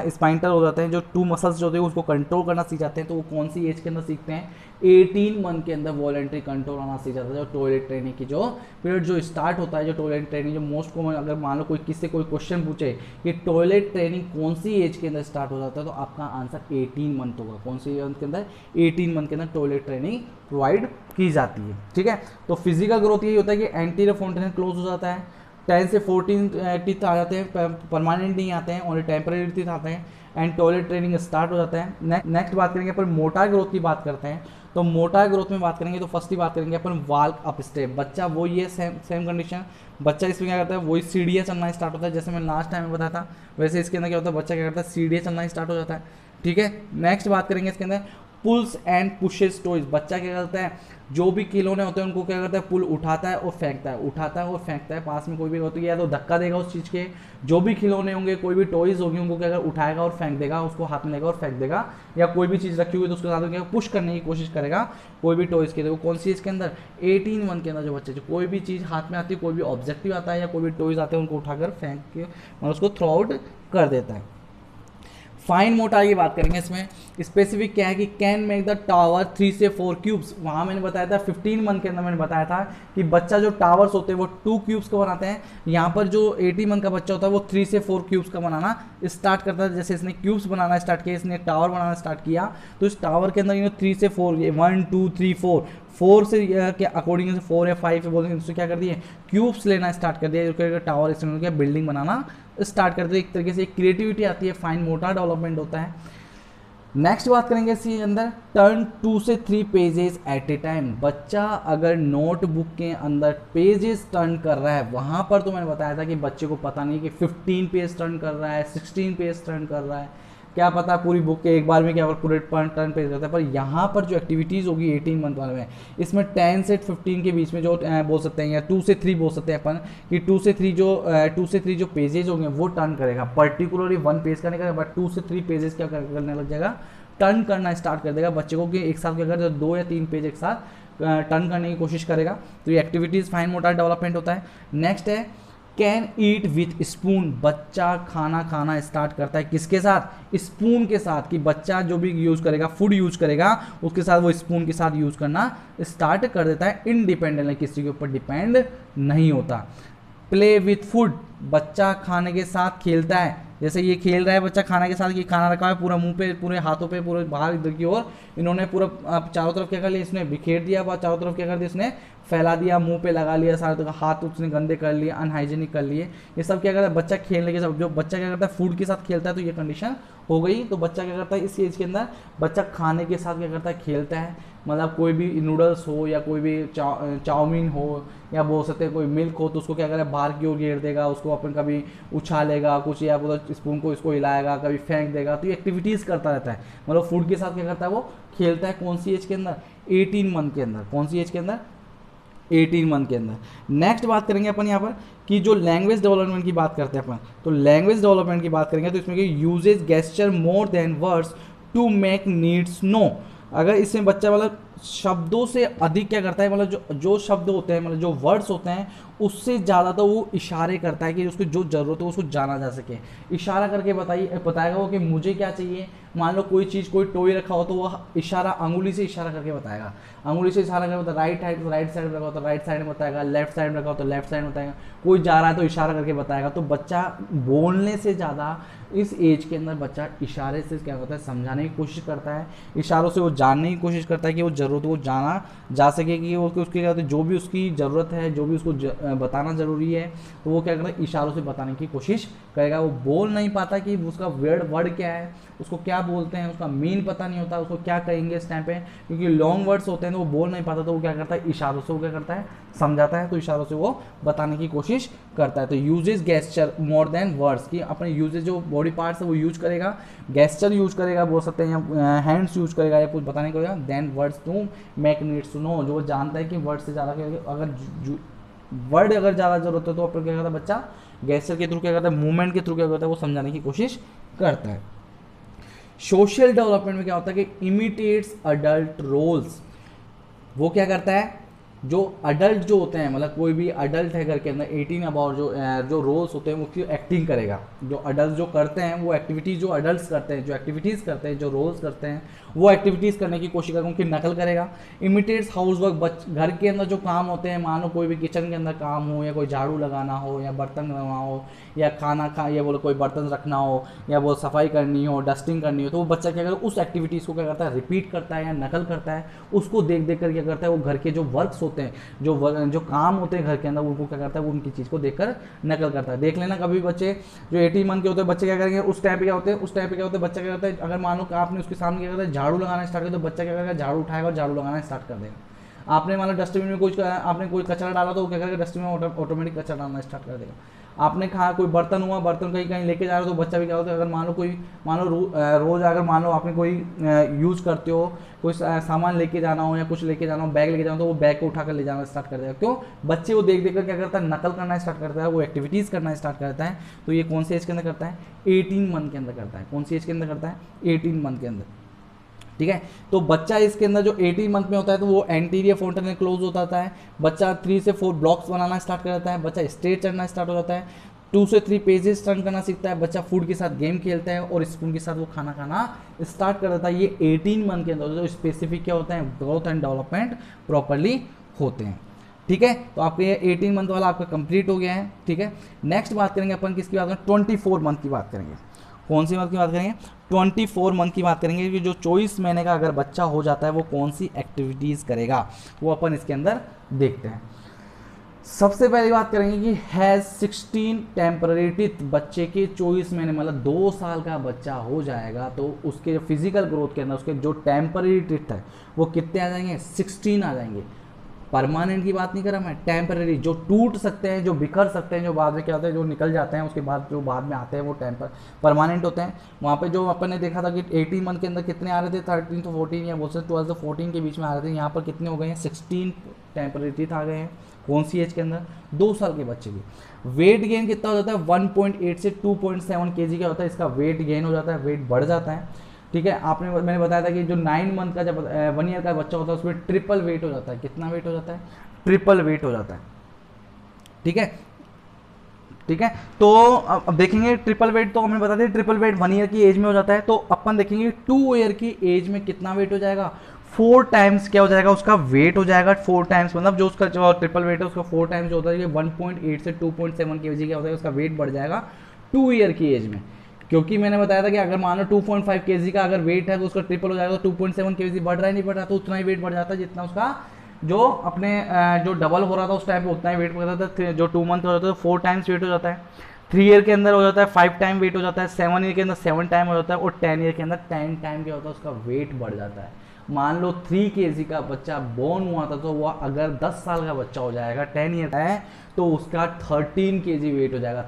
स्पाइंटर हो जाते हैं, जो टू मसल्स जो होते हैं उसको कंट्रोल करना सीख जाते हैं। तो वो कौन सी एज के अंदर सीखते हैं, 18 मंथ के अंदर वॉलेंट्री कंट्रोल होना सीख जाता है। जो टॉयलेट ट्रेनिंग की जो पीरियड जो स्टार्ट होता है, जो टॉयलेट ट्रेनिंग जो मोस्ट कॉमन, अगर मान लो कोई किससे कोई क्वेश्चन पूछे कि टॉयलेट ट्रेनिंग कौन सी एज के अंदर स्टार्ट हो जाता है, तो आपका आंसर 18 मंथ होगा। कौन सी मंथ के अंदर, 18 मंथ के अंदर टॉयलेट ट्रेनिंग प्रोवाइड की जाती है। ठीक है, तो फिजिकल ग्रोथ यही होता है कि एंटीरियर फाउंटेन क्लोज हो जाता है, 10 से 14 टीथ आ जाते हैं, परमानेंट नहीं आते हैं, ओनली टेम्परेरी टीथ आते हैं, एंड टॉयलेट ट्रेनिंग स्टार्ट हो जाता है। नेक्स्ट बात करेंगे अपन मोटार ग्रोथ की बात करते हैं। तो मोटार ग्रोथ में बात करेंगे तो फर्स्ट ही बात करेंगे अपन वाल्क अप स्टेप। बच्चा वो ये सेम कंडीशन, बच्चा इसमें क्या करता है, वही सीढ़ियाँ चलना स्टार्ट होता है, जैसे मैंने लास्ट टाइम में बताया था, वैसे इसके अंदर क्या होता है, बच्चा क्या करता है, सीढ़ियाँ चलना स्टार्ट हो जाता है। ठीक है, नेक्स्ट बात करेंगे इसके अंदर पुल्स एंड पुशेस टॉयज। बच्चा क्या करता है, जो भी खिलौने होते हैं उनको क्या करता है, पुल उठाता है और फेंकता है, उठाता है और फेंकता है। पास में कोई भी होती है या तो धक्का देगा उस चीज़ के, जो भी खिलौने होंगे, कोई भी टॉयज होंगे, उनको क्या कर उठाएगा और फेंक देगा, उसको हाथ में लेगा और फेंक देगा, या कोई भी चीज़ रखी हुई तो उसके साथ क्या पुश करने की कोशिश करेगा कोई भी टॉयज के। देखो कौन सी इसके अंदर, 18 मंथ के अंदर जो बच्चे जो कोई भी चीज़ हाथ में आती है, कोई भी ऑब्जेक्टिव आता है या कोई भी टॉयज आते हैं, उनको उठाकर फेंक के मतलब उसको थ्रो आउट कर देता है। फाइन मोटार की बात करेंगे, इसमें स्पेसिफिक क्या है कि कैन मेक द टावर 3 से 4 क्यूब्स। वहाँ मैंने बताया था 15 मंथ के अंदर मैंने बताया था कि बच्चा जो टावर्स होते हैं वो 2 क्यूब्स का बनाते हैं। यहाँ पर जो 80 मंथ का बच्चा होता है वो 3 से 4 क्यूब्स का बनाना स्टार्ट करता है। जैसे इसने क्यूब्स बनाना स्टार्ट किया, इसने टावर बनाना स्टार्ट किया, तो इस टावर के अंदर 3 से 4, 1 2 3 4 से के अकॉर्डिंग से 4 या 5 बोलते हैं, क्या कर दिए, क्यूब्स लेना स्टार्ट कर दिया, जो टावर इसमें बिल्डिंग बनाना स्टार्ट करते हैं। एक तरीके से क्रिएटिविटी आती है, फाइन मोटर डेवलपमेंट होता है। नेक्स्ट बात करेंगे इसके अंदर टर्न 2 से 3 पेजेस एट ए टाइम। बच्चा अगर नोटबुक के अंदर पेजेस टर्न कर रहा है, वहाँ पर तो मैंने बताया था कि बच्चे को पता नहीं कि 15 पेज टर्न कर रहा है, 16 पेज टर्न कर रहा है, क्या पता पूरी बुक के एक बार में क्या पूरे टर्न पेज करता है। पर यहाँ पर जो एक्टिविटीज़ होगी 18 मंथ वाले में, इसमें 10 से 15 के बीच में जो बोल सकते हैं, या 2 से 3 बोल सकते हैं अपन कि 2 से 3 जो पेजेज होंगे वो टर्न करेगा। पर्टिकुलरली 1 पेज का नहीं करेगा, बट 2 से 3 पेजेस क्या करने लग जाएगा, टर्न करना स्टार्ट कर देगा बच्चे को, कि एक साथ क्या कर 2 या 3 पेज एक साथ टर्न करने की कोशिश करेगा। तो ये एक्टिविटीज़ फाइन मोटर डेवलपमेंट होता है। नेक्स्ट है कैन ईट विथ स्पून। बच्चा खाना खाना स्टार्ट करता है किसके साथ, स्पून के साथ, कि बच्चा जो भी यूज़ करेगा, फूड यूज करेगा, उसके साथ वो स्पून के साथ यूज़ करना स्टार्ट कर देता है, इंडिपेंडेंट, किसी के ऊपर डिपेंड नहीं होता। Play with food. बच्चा खाने के साथ खेलता है, जैसे ये खेल रहा है बच्चा खाना के साथ, ये खाना रखा है पूरा मुंह पे, पूरे हाथों पे, पूरे बाहर इधर की ओर, इन्होंने पूरा चारों तरफ क्या कर लिया, इसने बिखेर दिया, चारों तरफ क्या कर दिया, इसने फैला दिया, मुंह पे लगा लिया, सारे तरह हाथ उसने गंदे कर लिए, अनहाइजीनिक कर लिए। ये सब क्या करता है बच्चा खेलने के साथ, जो बच्चा क्या करता है फूड के साथ खेलता है, तो ये कंडीशन हो गई। तो बच्चा क्या करता है इस एज के अंदर, बच्चा खाने के साथ क्या करता है, खेलता है। मतलब कोई भी नूडल्स हो या कोई भी चाउमीन हो या बोल सकते हैं कोई मिल्क हो, तो उसको क्या करेगा बाहर की ओर घेर देगा, उसको अपन कभी उछालेगा कुछ, या बोला स्पून को इसको हिलाएगा, कभी फेंक देगा। तो ये एक्टिविटीज़ करता रहता है, मतलब फूड के साथ क्या करता है वो खेलता है। कौन सी एज के अंदर, 18 मंथ के अंदर। कौन सी एज के अंदर, 18 मंथ के अंदर। नेक्स्ट बात करेंगे अपन यहाँ पर कि जो लैंग्वेज डेवलपमेंट की बात करते हैं अपन, तो लैंग्वेज डेवलपमेंट की बात करेंगे तो इसमें कि uses gesture more than words to make needs know. अगर इसमें बच्चा मतलब शब्दों से अधिक क्या करता है, मतलब जो शब्द होते हैं, मतलब जो वर्ड्स होते हैं, उससे ज़्यादा तो वो इशारे करता है कि उसको जो ज़रूरत है उसको जाना जा सके। इशारा करके बताएगा वो कि मुझे क्या चाहिए। मान लो कोई चीज़, कोई टॉय रखा हो तो वो इशारा अंगुली से इशारा करके बताएगा, अंगुली से इशारा करके बताएगा। राइट साइड में रखा हो तो राइट साइड में बताएगा, लेफ्ट साइड में रखा हो तो लेफ्ट साइड में बताएगा, कोई जा रहा है तो इशारा करके बताएगा। तो बच्चा बोलने से ज़्यादा इस एज के अंदर बच्चा इशारे से क्या होता है, समझाने की कोशिश करता है, इशारों से वो जानने की कोशिश करता है कि वो ज़रूरत वो जाना जा सके, कि वो उसके क्या होता है, जो भी उसकी ज़रूरत है, जो भी उसको बताना ज़रूरी है, तो वो क्या करता है इशारों से बताने की कोशिश करेगा। वो बोल नहीं पाता कि उसका वर्ड क्या है, उसको क्या बोलते हैं, उसका मीन पता नहीं होता, उसको क्या कहेंगे इस टाइम पे, क्योंकि लॉन्ग वर्ड्स होते हैं तो वो बोल नहीं पाता। तो वो क्या करता है इशारों से वो क्या करता है समझाता है, तो इशारों से वो बताने की कोशिश करता है। तो uses gesture more than words, की अपने यूजेज जो बॉडी पार्ट्स है वो यूज करेगा, गेस्चर यूज करेगा बोल सकते हैं, या हैंड्स यूज करेगा या कुछ बताने को, than words to make needs to know. जो वो जानता है कि वर्ड से ज़्यादा, अगर वर्ड अगर ज़्यादा जरूरत है तो अपन क्या करता है बच्चा गेस्चर के थ्रू क्या करता है, मूवमेंट के थ्रू क्या करता है, वो समझाने की कोशिश करता है। सोशल डेवलपमेंट में क्या होता है कि इमिटेट्स अडल्ट रोल्स, वो क्या करता है, जो अडल्ट जो होते हैं, मतलब कोई भी अडल्ट है घर के अंदर 18 अबाउट, जो रोल्स होते हैं वो उसकी एक्टिंग करेगा। जो अडल्ट जो करते हैं वो एक्टिविटीज़, जो अडल्ट करते हैं, जो एक्टिविटीज़ करते हैं, जो रोल्स करते हैं, वो एक्टिविटीज़ करने की कोशिश करेगा, उनकी नकल करेगा। इमिटेट्स हाउस वर्क, घर के अंदर जो काम होते हैं, मानो कोई भी किचन के अंदर काम हो, या कोई झाड़ू लगाना हो, या बर्तन लगाना हो, या खाना खा, या बोलो कोई बर्तन रखना हो, या वो सफाई करनी हो, डस्टिंग करनी हो, तो वो बच्चा क्या करता है, उस एक्टिविटीज़ को क्या करता है, रिपीट करता है या नकल करता है। उसको देख देख कर क्या करता है, वो घर के जो वर्क्स होते हैं, जो काम होते हैं घर के अंदर, उनको क्या करता है, वो उनकी चीज़ को देखकर नकल करता है। देख लेना कभी बच्चे जो 18 मंथ के होते हैं, बच्चे क्या करेंगे, उस टाइम पे क्या होते हैं, उस टाइम पे क्या होता है, बच्चा क्या करता है, अगर मानो कि आपने उसके सामने क्या करता है, झाड़ू लगाना स्टार्ट किया, तो बच्चा क्या करेगा, झाड़ू उठाएगा और झाड़ू लगाना स्टार्ट कर देगा। आपने मानो डस्टबिन में कुछ, आपने कोई कचरा डाला, तो वो क्या करेगा, डस्टबिन में ऑटोमेटिक कचरा डालना स्टार्ट कर देगा। आपने कहा कोई बर्तन हुआ, बर्तन कहीं कहीं लेके जा रहे हो, तो बच्चा भी क्या होता है, अगर मानो कोई, मानो रोज़ अगर मानो आपने कोई यूज़ करते हो, कोई सामान लेके जाना हो या कुछ लेके जाना हो, बैग लेके जाना हो, तो वो बैग को उठा कर ले जाना स्टार्ट कर देगा। क्यों? बच्चे वो देख देख कर क्या करता है, नकल करना स्टार्ट करता है, वो एक्टिविटीज़ करना स्टार्ट करता है। तो ये कौन सी एज के अंदर करता है, 18 मंथ के अंदर करता है। कौन सी एज के अंदर करता है, 18 मंथ के अंदर। ठीक है, तो बच्चा इसके अंदर जो 18 मंथ में होता है, तो वो एंटीरियर फ्रंटल क्लोज होता है। बच्चा 3 से 4 ब्लॉक्स बनाना स्टार्ट कर देता है। बच्चा स्टेज चढ़ना स्टार्ट हो जाता है। 2 से 3 पेजेस टर्न करना सीखता है। बच्चा फूड के साथ गेम खेलता है और स्पून के साथ वो खाना खाना स्टार्ट कर देता है। ये 18 मंथ के अंदर जो स्पेसिफिक क्या होता है, ग्रोथ एंड डेवलपमेंट प्रॉपरली होते हैं। ठीक है, तो आपके ये 18 मंथ वाला आपका कंप्लीट हो गया है। ठीक है, नेक्स्ट बात करेंगे अपन किसकी बात करेंगे, 24 मंथ की बात करेंगे। कौन सी मंथ की बात करेंगे, 24 मंथ की बात करेंगे कि जो 24 महीने का अगर बच्चा हो जाता है वो कौन सी एक्टिविटीज़ करेगा, वो अपन इसके अंदर देखते हैं। सबसे पहली बात करेंगे कि हैज़ 16 टेम्पररी टीथ, बच्चे के 24 महीने मतलब 2 साल का बच्चा हो जाएगा तो उसके फिजिकल ग्रोथ के अंदर उसके जो टेम्पररी टीथ है वो कितने आ जाएंगे, 16 आ जाएंगे। परमानेंट की बात नहीं कर रहा मैं, टेम्पररी, जो टूट सकते हैं, जो बिखर सकते हैं, जो बाद में क्या होता है, जो निकल जाते हैं उसके बाद जो बाद में आते हैं वो परमानेंट होते हैं। वहाँ पे जो अपन ने देखा था कि 18 मंथ के अंदर कितने आ रहे थे, 13 to 14 या बोल सकते 12 से 14 के बीच में आ रहे थे। यहाँ पर कितने हो गए हैं, 16 टेम्पररी टीथ आ गए हैं। कौन सी एज के अंदर, 2 साल के बच्चे की। वेट गेन कितना हो जाता है, 1.8 से 2.7 kg का होता है, इसका वेट गेन हो जाता है, वेट बढ़ जाता है। ठीक है, मैंने बताया था कि जो 9 मंथ का, जब 1 ईयर का बच्चा होता है उसमें ट्रिपल वेट हो जाता है। कितना वेट हो जाता है, ट्रिपल वेट हो जाता है। ठीक है, ठीक है, तो अब देखेंगे ट्रिपल वेट, तो हमें बता दें ट्रिपल वेट 1 ईयर की एज में हो जाता है। तो अपन देखेंगे 2 ईयर की एज में कितना वेट हो जाएगा, 4 टाइम्स क्या हो जाएगा, उसका वेट हो जाएगा 4 टाइम्स, मतलब जो उसका जो ट्रिपल वेट है उसका 4 टाइम्स जो होता है, 1.8 से 2.7 kg क्या होता है, उसका वेट बढ़ जाएगा 2 ईयर की एज में। क्योंकि मैंने बताया था कि अगर मानो 2.5 kg का अगर वेट है तो उसका ट्रिपल हो जाएगा, तो 2.7 kg बढ़ रहा है नहीं बढ़ रहा, तो उतना ही वेट बढ़ जाता है जितना उसका जो अपने जो डबल हो रहा था उस टाइम पे उतना ही वेट बढ़ जाता है। जो 2 मंथ हो जाता है 4 टाइम्स वेट हो जाता है, 3 ईयर के अंदर हो जाता है 5 टाइम वेट हो जाता है, 7 ईयर के अंदर 7 टाइम हो जाता है, और 10 ईयर के अंदर 10 टाइम क्या होता है, उसका वेट बढ़ जाता है। मान लो 3 kg का बच्चा बोर्न हुआ था, तो वह अगर 10 साल का बच्चा हो जाएगा, 10 ईयर है, तो उसका 13 kg वेट हो जाएगा।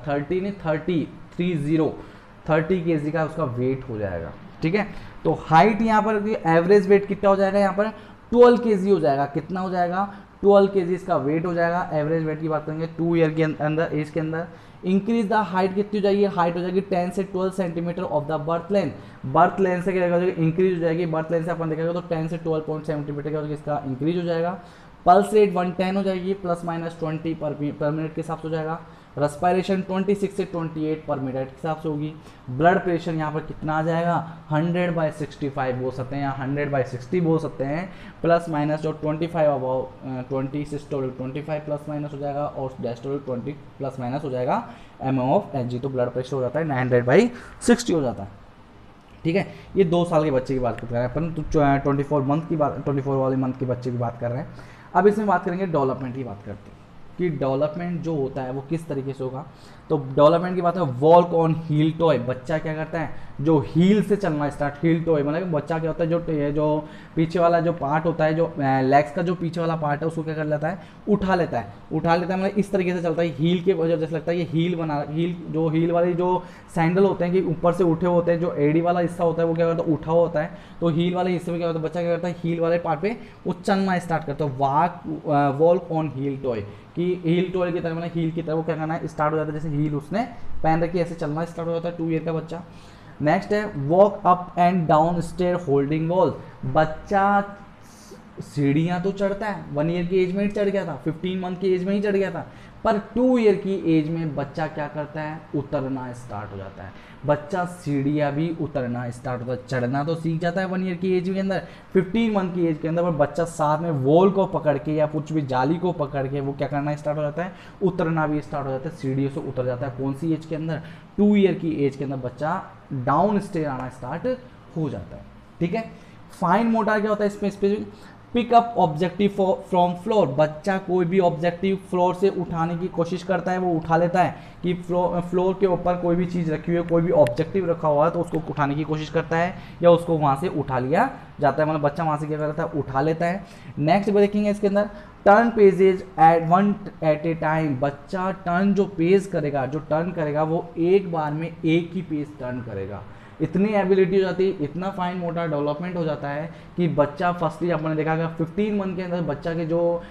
30 kg का उसका वेट हो जाएगा। ठीक है, तो हाइट यहाँ पर एवरेज वेट कितना हो जाएगा, यहाँ पर 12 kg हो जाएगा। कितना हो जाएगा, 12 kg इसका वेट हो जाएगा। एवरेज वेट की बात करेंगे 2 ईयर के अंदर, एज के अंदर। इंक्रीज द हाइट कितनी हो जाएगी, हाइट हो जाएगी 10 से 12 centimetre of the birth length. Birth length से क्या हो जाएगी, इंक्रीज हो जाएगी। बर्थ लेंथ से अपन देखेंगे तो 10 से 12 सेंटीमीटर क्या हो जाएगा, इसका इंक्रीज हो जाएगा। पल्स रेट 110 हो जाएगी, ±20 पर मिनट के हिसाब से हो जाएगा। रेस्पिरेशन 26 से 28 पर मिनट के हिसाब से होगी। ब्लड प्रेशर यहाँ पर कितना आ जाएगा, 100/65 बोल सकते हैं या 100/60 बोल सकते हैं। प्लस माइनस जो 25 अबाउ 20 सिस्टोलिक 25 प्लस माइनस हो जाएगा, और डायस्टोलिक 20 प्लस माइनस हो जाएगा mm/Hg। तो ब्लड प्रेशर हो जाता है 900/60 हो जाता है। ठीक है, ये 2 साल के बच्चे की बात कर रहे हैं अपन, तो 24 मंथ की बात, 24 वाले मंथ के बच्चे की बात कर रहे हैं। अब इसमें बात करेंगे डेवलपमेंट की बात करते हैं कि डेवलपमेंट जो होता है वो किस तरीके से होगा। तो डेवलपमेंट की बात है, वॉक ऑन हील टॉय, बच्चा क्या करता है, जो हील से चलना स्टार्ट, हील टॉय मतलब बच्चा क्या होता है, जो पीछे वाला जो पार्ट होता है, जो लेग्स का जो पीछे वाला पार्ट है उसको क्या कर लेता है, उठा लेता है मतलब इस तरीके से चलता है हील के वजह, जैसे लगता है ये हील वाले जो सैंडल होते हैं कि ऊपर से उठे होते हैं, जो एडी वाला हिस्सा होता है वो क्या करता है, उठा होता है। तो हील वाले हिस्से में क्या होता है, बच्चा क्या करता है, हील वाले पार्ट पे वो चलना स्टार्ट करता है। वॉक ऑन हील टॉय, कि हील टोल की तरह, मतलब हील की तरह वो क्या करना है, स्टार्ट हो जाता है, जैसे हील उसने पहन रखी है ऐसे चलना स्टार्ट हो जाता है 2 ईयर का बच्चा। नेक्स्ट है walk up and down stair holding wall, बच्चा सीढ़ियाँ तो चढ़ता है, 1 ईयर की एज में ही चढ़ गया था, 15 मंथ की एज में ही चढ़ गया था, पर 2 ईयर की एज में बच्चा क्या करता है, उतरना स्टार्ट हो जाता है, बच्चा सीढ़ियाँ भी उतरना स्टार्ट होता है, चढ़ना तो सीख जाता है 1 ईयर की एज के अंदर, 15 मंथ की एज के अंदर, पर बच्चा साथ में वॉल को पकड़ के या कुछ भी जाली को पकड़ के वो क्या करना स्टार्ट हो जाता है, उतरना भी स्टार्ट हो जाता है, सीढ़ियों से उतर जाता है। कौन सी एज के अंदर, 2 ईयर की एज के अंदर बच्चा डाउन स्टेयर आना स्टार्ट हो जाता है। ठीक है, फाइन मोटर क्या होता है इसमें specific, pickup objective from floor, बच्चा कोई भी ऑब्जेक्टिव फ्लोर से उठाने की कोशिश करता है, वो उठा लेता है कि फ्लोर के ऊपर कोई भी चीज़ रखी हुई है, कोई भी ऑब्जेक्टिव रखा हुआ है तो उसको उठाने की कोशिश करता है या उसको वहाँ से उठा लिया जाता है, मतलब बच्चा वहाँ से क्या करता है, उठा लेता है। नेक्स्ट देखेंगे इसके अंदर turn pages at a time, बच्चा टर्न जो पेज करेगा, जो टर्न करेगा वो एक बार में एक ही पेज टर्न करेगा, इतनी एबिलिटी हो जाती है, इतना फाइन मोटर डेवलपमेंट हो जाता है कि बच्चा फर्स्टली आपने देखा कि 15 मंथ के अंदर बच्चा के जो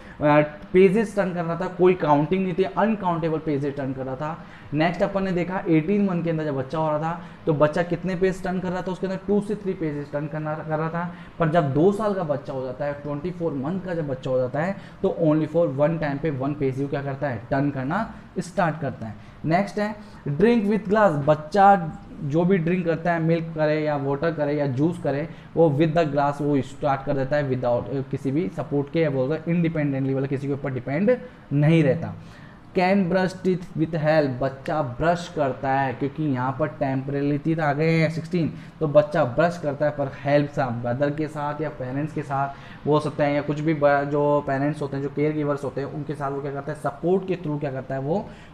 पेजेस टर्न कर रहा था कोई काउंटिंग नहीं थी, अनकाउंटेबल पेजेस टर्न कर रहा था। नेक्स्ट अपन ने देखा 18 मंथ के अंदर जब बच्चा हो रहा था तो बच्चा कितने पेज टर्न कर रहा था, उसके अंदर 2 से 3 पेजेस टर्न कर रहा था, पर जब 2 साल का बच्चा हो जाता है, 24 मंथ का जब बच्चा हो जाता है तो ओनली फॉर 1 टाइम पे 1 पेज ही क्या करता है, टर्न करना स्टार्ट करता है। नेक्स्ट है ड्रिंक विथ ग्लास, बच्चा जो भी ड्रिंक करता है, मिल्क करे या वाटर करे या जूस करे, वो विद द ग्लास वो स्टार्ट कर देता है विदाउट किसी भी सपोर्ट के, या बोलते हैं इंडिपेंडेंटली, वाला किसी के ऊपर डिपेंड नहीं रहता। Can brush teeth with help, बच्चा ब्रश करता है, क्योंकि यहाँ पर टेम्परेरी टीथ आ गए हैं 16, तो बच्चा ब्रश करता है पर हेल्प से, ब्रदर के साथ या पेरेंट्स के साथ वो हो सकता है, या कुछ भी जो पेरेंट्स होते हैं, जो केयर गिवर्स होते हैं, उनके साथ वो क्या करता है, सपोर्ट के थ्रू क्या करता है,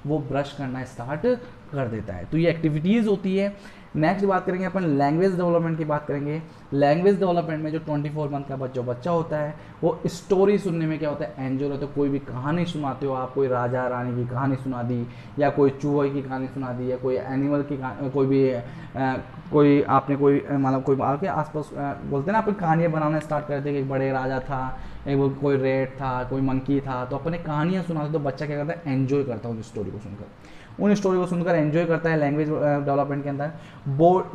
वो ब्रश करना स्टार्ट कर देता है। तो ये एक्टिविटीज़ होती है। नेक्स्ट बात करेंगे अपन लैंग्वेज डेवलपमेंट की बात करेंगे। लैंग्वेज डेवलपमेंट में जो 24 मंथ का जो बच्चा होता है वो स्टोरी सुनने में क्या होता है, एंजॉय होता है। कोई भी कहानी सुनाते हो आप, कोई राजा रानी की कहानी सुना दी, या कोई चूहे की कहानी सुना दी, या कोई एनिमल की कोई भी कोई आपने कोई मतलब कोई आपके आसपास बोलते हैं ना, अपन कहानियाँ बनाना स्टार्ट कर देते कि एक बड़े राजा था, एक कोई रेड था, कोई मंकी था, तो अपने कहानियाँ सुनाते तो बच्चा क्या करता है, एंजॉय करता है उन स्टोरी को सुनकर, उन स्टोरी को सुनकर एंजॉय करता है। लैंग्वेज डेवलपमेंट के अंदर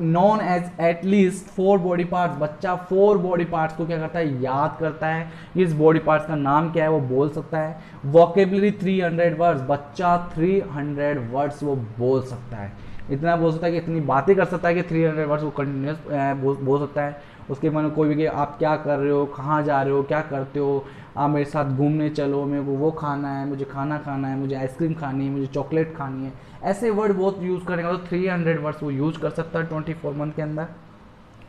known as at least 4 body parts, बच्चा 4 बॉडी पार्ट्स को क्या करता है, याद करता है, इस बॉडी पार्ट्स का नाम क्या है वो बोल सकता है। वोकेबलरी 300 वर्ड्स, बच्चा 300 वर्ड्स वो बोल सकता है, इतना बोल सकता है कि इतनी बातें कर सकता है कि 300 वर्ड्स वो कंटिन्यूस बोल सकता है। उसके मन में कोई भी कि आप क्या कर रहे हो, कहाँ जा रहे हो, क्या करते हो, आप मेरे साथ घूमने चलो, मेरे को वो खाना है, मुझे खाना खाना है, मुझे आइसक्रीम खानी है, मुझे चॉकलेट खानी है, ऐसे वर्ड बहुत यूज़ करेंगे तो 300 वर्ड्स वो यूज़ कर सकता है 24 मंथ के अंदर।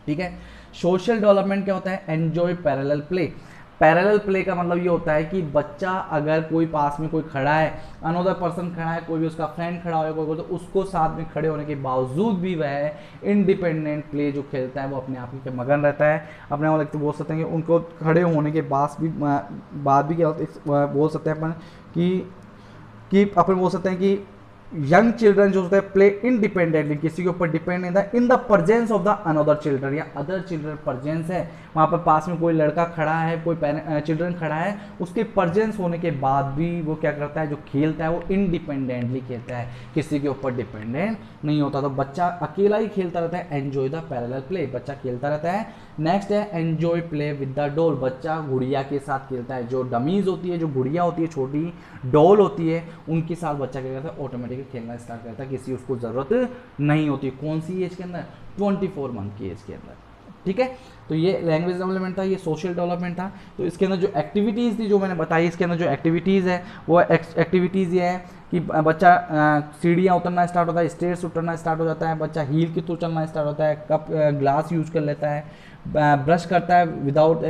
ठीक है। सोशल डेवलपमेंट क्या होता है, enjoy parallel play. Parallel play का मतलब ये होता है कि बच्चा अगर कोई पास में कोई खड़ा है, अनदर पर्सन खड़ा है, कोई भी उसका फ्रेंड खड़ा हो, कोई तो उसको साथ में खड़े होने के बावजूद भी वह इंडिपेंडेंट प्ले जो खेलता है वो अपने आप में मगन रहता है। अपने आप बोल सकते हैं कि उनको खड़े होने के बाद भी क्या होता है, बोल सकते हैं अपन कि अपन बोल सकते हैं कि यंग चिल्ड्रन जो होता है प्ले इंडिपेंडेंटली, किसी के ऊपर डिपेंड नहीं था, in the presence of the another children, या अदर चिल्ड्रन प्रेजेंस है, वहाँ पर पास में कोई लड़का खड़ा है, कोई चिल्ड्रन खड़ा है, उसके प्रेजेंस होने के बाद भी वो क्या करता है, जो खेलता है वो इंडिपेंडेंटली खेलता है, किसी के ऊपर डिपेंडेंट नहीं होता। तो बच्चा अकेला ही खेलता रहता है, एंजॉय द पैरेलल प्ले, बच्चा खेलता रहता है। नेक्स्ट है enjoy play with the doll, बच्चा गुड़िया के साथ खेलता है, जो डमीज होती है, जो गुड़िया होती है, छोटी डॉल होती है, उनके साथ बच्चा क्या करता है, ऑटोमेटिकली खेलना स्टार्ट करता है, किसी उसको ज़रूरत नहीं होती। कौन सी एज के अंदर, 24 मंथ की एज के अंदर। ठीक है। तो ये लैंग्वेज डेवलपमेंट था, ये सोशल डेवलपमेंट था। तो इसके अंदर जो एक्टिविटीज़ थी जो मैंने बताई, इसके अंदर जो एक्टिविटीज़ है वो एक्टिविटीज़ ये है कि बच्चा सीढ़ियाँ उतरना स्टार्ट होता है, स्टेयर्स उतरना स्टार्ट हो जाता है, बच्चा हील के थ्रू चलना स्टार्ट होता है, कप ग्लास यूज कर लेता है, ब्रश करता है विदाउट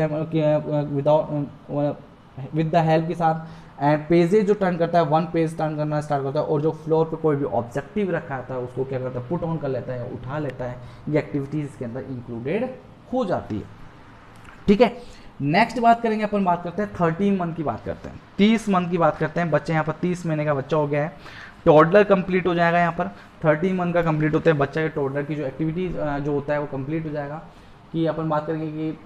विद द हेल्प के साथ, एंड पेजेज जो टर्न करता है 1 पेज टर्न करना स्टार्ट करता है, और जो फ्लोर पे कोई भी ऑब्जेक्टिव रखा था उसको क्या करता है, पुट ऑन कर लेता है, उठा लेता है। ये एक्टिविटीज़ इसके अंदर इंक्लूडेड हो जाती है। ठीक है। नेक्स्ट बात करेंगे अपन, बात करते हैं 13 मंथ की बात करते हैं, 30 मंथ की बात करते हैं। बच्चे यहाँ पर 30 महीने का बच्चा हो गया है, टॉडलर कंप्लीट हो जाएगा। यहाँ पर 13 मंथ का कंप्लीट होता है बच्चा के, टॉडलर की जो एक्टिविटीज़ जो होता है वो कंप्लीट हो जाएगा। कि अपन बात करेंगे कि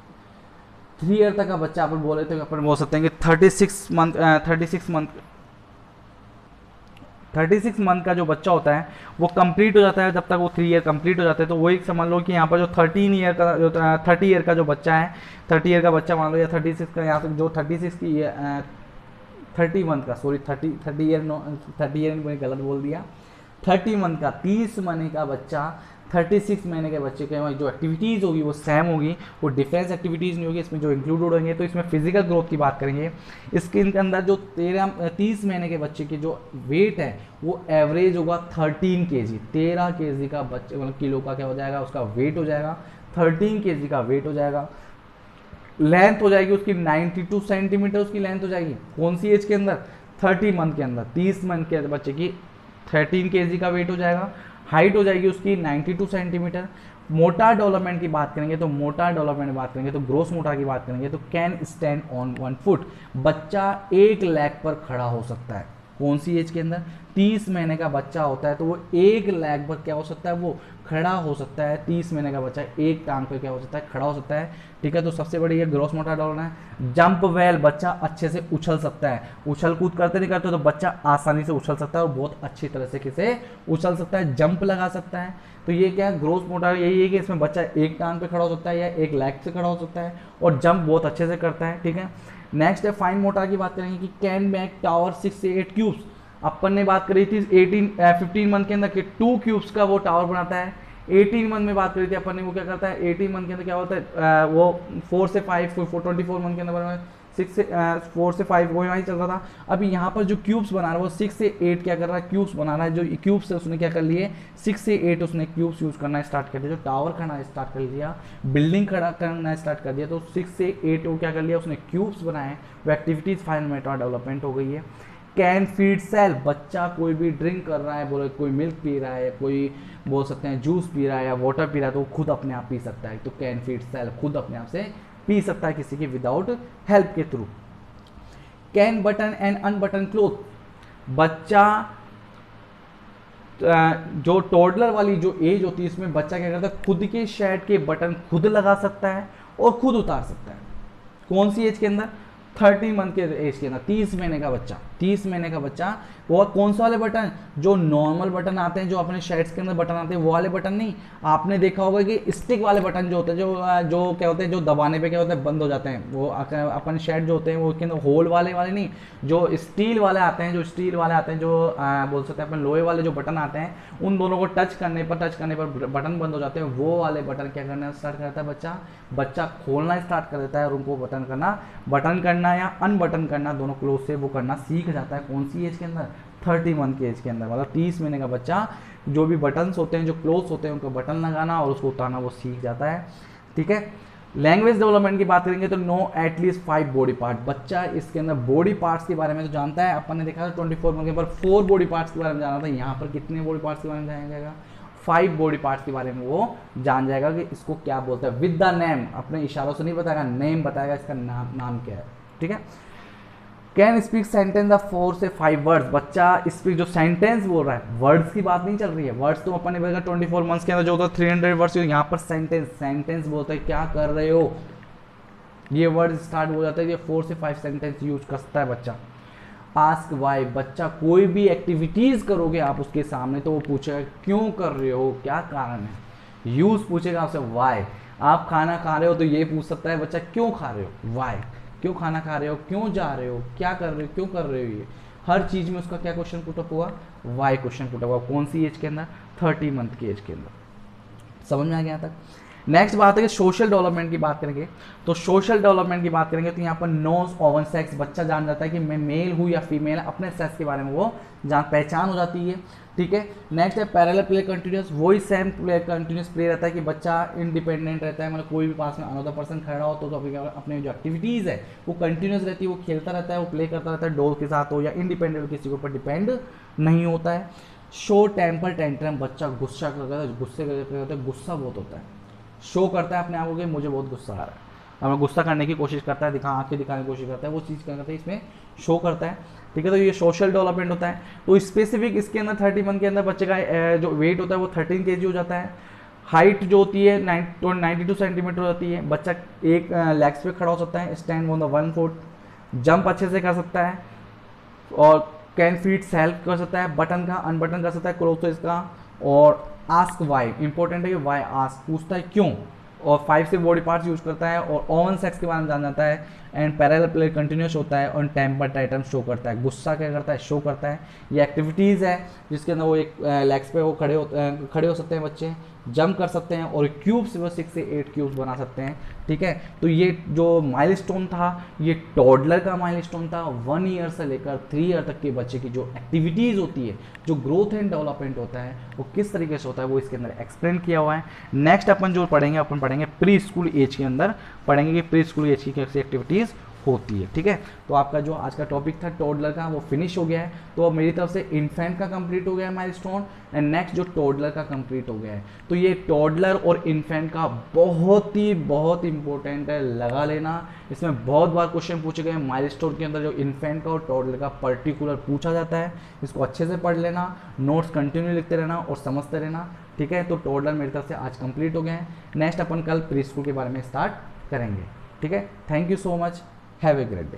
3 ईयर तक का बच्चा अपन बोल रहे थे, अपन बोल सकते हैं कि 36 मंथ 36 मंथ का जो बच्चा होता है वो कंप्लीट हो जाता है, जब तक वो 3 ईयर कंप्लीट हो जाते हैं। तो वही समझ लो कि यहाँ पर जो 13 ईयर का जो 30 ईयर का जो बच्चा है, 30 ईयर का बच्चा मान लो, या 36 का, यहाँ तक जो 36 की 30 मंथ का, सॉरी 30 ईयर मैंने गलत बोल दिया, 30 मंथ का, 30 महीने का बच्चा 36 महीने के बच्चे के जो एक्टिविटीज़ होगी वो सेम होगी, वो डिफेंस एक्टिविटीज़ नहीं होगी। इसमें जो इंक्लूडेड होंगे, तो इसमें फिजिकल ग्रोथ की बात करेंगे। इसके अंदर जो 30 महीने के बच्चे की जो वेट है वो एवरेज होगा 13 kg। 13 kg का बच्चे, मतलब किलो का क्या हो जाएगा, उसका वेट हो जाएगा, 13 kg का वेट हो जाएगा। लेंथ हो जाएगी उसकी 92 सेंटीमीटर, उसकी लेंथ हो जाएगी। कौन सी एज के अंदर? 30 मंथ के अंदर। 30 मंथ के बच्चे की 13 kg का वेट हो जाएगा। हाइट हो जाएगी उसकी 92 सेंटीमीटर। मोटार डेवलपमेंट की बात करेंगे तो मोटार डेवलपमेंट की बात करेंगे तो ग्रोस मोटार की बात करेंगे तो कैन स्टैंड ऑन 1 फुट। बच्चा एक लेग पर खड़ा हो सकता है। कौन सी एज के अंदर? 30 महीने का बच्चा होता है तो वो एक लेग पर क्या हो सकता है, वो खड़ा हो सकता है। 30 महीने का बच्चा एक टांग पे क्या हो सकता है, खड़ा हो सकता है। ठीक है, तो सबसे बड़ी ये ग्रोस मोटार डेवलपमेंट है। जंप वेल, बच्चा अच्छे से उछल सकता है। उछल कूद करते नहीं करते तो बच्चा आसानी से उछल सकता है और बहुत अच्छी तरह से किसे उछल सकता है, जंप लगा सकता है। तो ये क्या है, ग्रोस मोटार यही है कि इसमें बच्चा एक टांग पे खड़ा हो सकता है या एक लेग से खड़ा हो सकता है और जंप बहुत अच्छे से करता है। ठीक है, नेक्स्ट है फाइन मोटार की बात करेंगे कि कैन मेक टावर 6 से 8 क्यूब्स। अपन ने बात करी थी 15 मंथ के अंदर कि 2 क्यूब्स का वो टावर बनाता है। 18 मंथ में बात करी थी अपन ने, वो क्या करता है 18 मंथ के अंदर क्या होता है, वो 4 से 5 24 मंथ के अंदर 6 से 4 से 5 वो वहीं चल रहा था। अभी यहाँ पर जो क्यूब्स बना रहा है वो 6 से 8 क्या कर रहा है, क्यूब्स बना रहा है। जो क्यूब्स है उसने क्या कर लिए, 6 से 8 उसने क्यूब्स यूज करना स्टार्ट कर दिया। जो टावर खड़ा स्टार्ट कर दिया, बिल्डिंग खड़ा करना स्टार्ट कर दिया, तो 6 से 8 वो क्या कर लिया, उसने क्यूब्स बनाए। वो एक्टिविटीज फाइन मोटार डेवलपमेंट हो गई है। कैन फीड सेल्फ, बच्चा कोई भी ड्रिंक कर रहा है, बोले कोई मिल्क पी रहा है, कोई बोल सकते हैं जूस पी रहा है या वाटर पी रहा है, तो वो खुद अपने आप पी सकता है। तो कैन फीड सेल्फ, खुद अपने आप से पी सकता है किसी के विदाउट हेल्प के through. Can button and unbutton cloth, बच्चा जो टोडलर वाली जो एज होती है इसमें बच्चा क्या करता है, खुद के शर्ट के बटन खुद लगा सकता है और खुद उतार सकता है। कौन सी एज के अंदर? 30 मंथ के एज के अंदर। 30 महीने का बच्चा, 30 महीने का बच्चा, वो कौन सा वाले बटन, जो नॉर्मल बटन आते हैं, जो अपने शर्ट्स के अंदर बटन आते हैं वो वाले बटन नहीं। आपने देखा होगा कि स्टिक वाले बटन जो होते हैं, जो क्या होते हैं, जो दबाने पे क्या होता है, बंद हो जाते हैं। वो अपन शर्ट जो होते हैं वो के अंदर होल वाले नहीं, जो स्टील वाले आते हैं, जो बोल सकते हैं अपन लोहे वाले जो बटन आते हैं, उन दोनों को टच करने पर बटन बंद हो जाते हैं। वो वाले बटन क्या करना स्टार्ट करता है बच्चा खोलना स्टार्ट कर देता है और उनको बटन करना या अनबटन करना, दोनों क्लोज से वो करना सीख जाता है। कौन सी एज के अंदर? 30 मंथ की एज के अंदर। मतलब 30 महीने का बच्चा जो भी बटन्स होते हैं, जो क्लोज होते हैं, उनको बटन लगाना और उसको उतारना वो सीख जाता है। ठीक है, लैंग्वेज डेवलपमेंट की बात करेंगे तो नो एटलीस्ट 5 बॉडी पार्ट, बच्चा इसके अंदर बॉडी पार्ट्स के बारे में तो जानता है। अपन ने देखा था 24 मंथ के पर 4 बॉडी पार्ट्स के बारे में जाना था। यहाँ पर कितने बॉडी पार्ट्स के बारे में जाना जाएगा? 5 बॉडी पार्ट्स के बारे में वो जान जाएगा कि इसको क्या बोलते हैं। विद द नेम, अपने इशारों से नहीं बताएगा, नेम बताएगा, इसका नाम क्या है। ठीक है, कैन स्पीक सेंटेंस ऑफ 4 से 5 वर्ड्स, बच्चा स्पीक जो सेंटेंस बोल रहा है, वर्ड्स की बात नहीं चल रही है। वर्ड्स तो अपन ने बोला 24 मंथ्स के अंदर जो होता है 300 वर्ड्स, यहाँ पर सेंटेंस बोलता है क्या कर रहे हो, ये वर्ड स्टार्ट हो जाता है। ये 4 से 5 सेंटेंस यूज करता है बच्चा। आस्क वाई, बच्चा कोई भी एक्टिविटीज करोगे आप उसके सामने तो वो पूछेगा क्यों कर रहे हो, क्या कारण है। यूज पूछेगा आपसे वाई, आप खाना खा रहे हो तो ये पूछ सकता है बच्चा क्यों खा रहे हो, वाई, क्यों खाना खा रहे हो, क्यों जा रहे हो, क्या कर रहे हो, क्यों कर रहे हो। ये हर चीज में उसका क्या क्वेश्चन पुटअप हुआ, वाई क्वेश्चन पुटअप हुआ। कौन सी एज के अंदर? 30 मंथ की एज के अंदर। समझ में आ गया तक। नेक्स्ट बात है कि सोशल डेवलपमेंट की बात करेंगे तो सोशल डेवलपमेंट की बात करेंगे तो यहाँ पर नोज ओवन सेक्स, बच्चा जान जाता है कि मैं मेल हूँ या फीमेल, अपने सेक्स के बारे में वो पहचान हो जाती है। ठीक है, नेक्स्ट है पैरेलल प्ले कंटिन्यूस, वही सेम प्ले कंटिन्यूस प्ले रहता है कि बच्चा इंडिपेंडेंट रहता है, मतलब कोई भी पास में अनदर पर्सन खड़ा हो तो कभी अपने जो एक्टिविटीज़ है वो कंटिन्यूस रहती है, वो खेलता रहता है, वो प्ले करता रहता है, डोर के साथ हो या इंडिपेंडेंट किसी के ऊपर डिपेंड नहीं होता है। शो टेम्पर टेंट्रम, बच्चा गुस्सा करता है, गुस्सा बहुत होता है, शो करता है अपने आप को कि मुझे बहुत गुस्सा आ रहा है, हमें गुस्सा करने की कोशिश करता है, आंखें दिखाने की कोशिश करता है, वो चीज़ क्या करता है इसमें शो करता है। ठीक है, तो ये सोशल डेवलपमेंट होता है। तो स्पेसिफिक इसके अंदर 30 मंथ के अंदर बच्चे का जो वेट होता है वो 13 kg हो जाता है। हाइट जो होती है 92 सेंटीमीटर होती है। बच्चा एक लेग्स पे खड़ा हो सकता है, stand on the 1 foot, jump अच्छे से कर सकता है और कैन फीड सेल्फ कर सकता है, बटन का अनबटन कर सकता है, क्लोज तो इसका, और आस्क वाई, इंपॉर्टेंट है कि वाई आस्क, पूछता है क्यों, और 5 से बॉडी पार्ट्स यूज करता है, और ओवन सेक्स के बारे में जान जाता है, एंड पैरेलल प्ले कंटिन्यूस होता है, और टेम्पर टाइटन शो करता है, गुस्सा क्या करता है, शो करता है। ये एक्टिविटीज़ है जिसके अंदर वो एक लेग्स पे वो खड़े हो सकते हैं बच्चे, जंप कर सकते हैं, और क्यूब्स वो 6 से 8 क्यूब्स बना सकते हैं, ठीक है। तो ये जो माइलस्टोन था ये टॉडलर का माइलस्टोन था, 1 ईयर से लेकर 3 ईयर तक के बच्चे की जो एक्टिविटीज़ होती है, जो ग्रोथ एंड डेवलपमेंट होता है वो किस तरीके से होता है वो इसके अंदर एक्सप्लेन किया हुआ है। नेक्स्ट अपन जो पढ़ेंगे, अपन पढ़ेंगे प्री स्कूल एज के अंदर, पढ़ेंगे कि प्री स्कूल एज की कैसी एक्टिविटीज़ होती है, ठीक है। तो आपका जो आज का टॉपिक था टॉडलर का वो फिनिश हो गया है। तो अब मेरी तरफ से इन्फेंट का कंप्लीट हो गया है माइलस्टोन, एंड नेक्स्ट जो टॉडलर का कंप्लीट हो गया है। तो ये टॉडलर और इन्फेंट का बहुत इंपॉर्टेंट है, लगा लेना। इसमें बहुत बार क्वेश्चन पूछे गए हैं माइलस्टोन के अंदर, जो इन्फेंट का और टॉडलर का पर्टिकुलर पूछा जाता है। इसको अच्छे से पढ़ लेना, नोट्स कंटिन्यू लिखते रहना और समझते रहना, ठीक है। तो टॉडलर मेरी तरफ से आज कंप्लीट हो गए हैं। नेक्स्ट अपन कल प्री स्कूल के बारे में स्टार्ट करेंगे, ठीक है। Thank you so much, have a great day.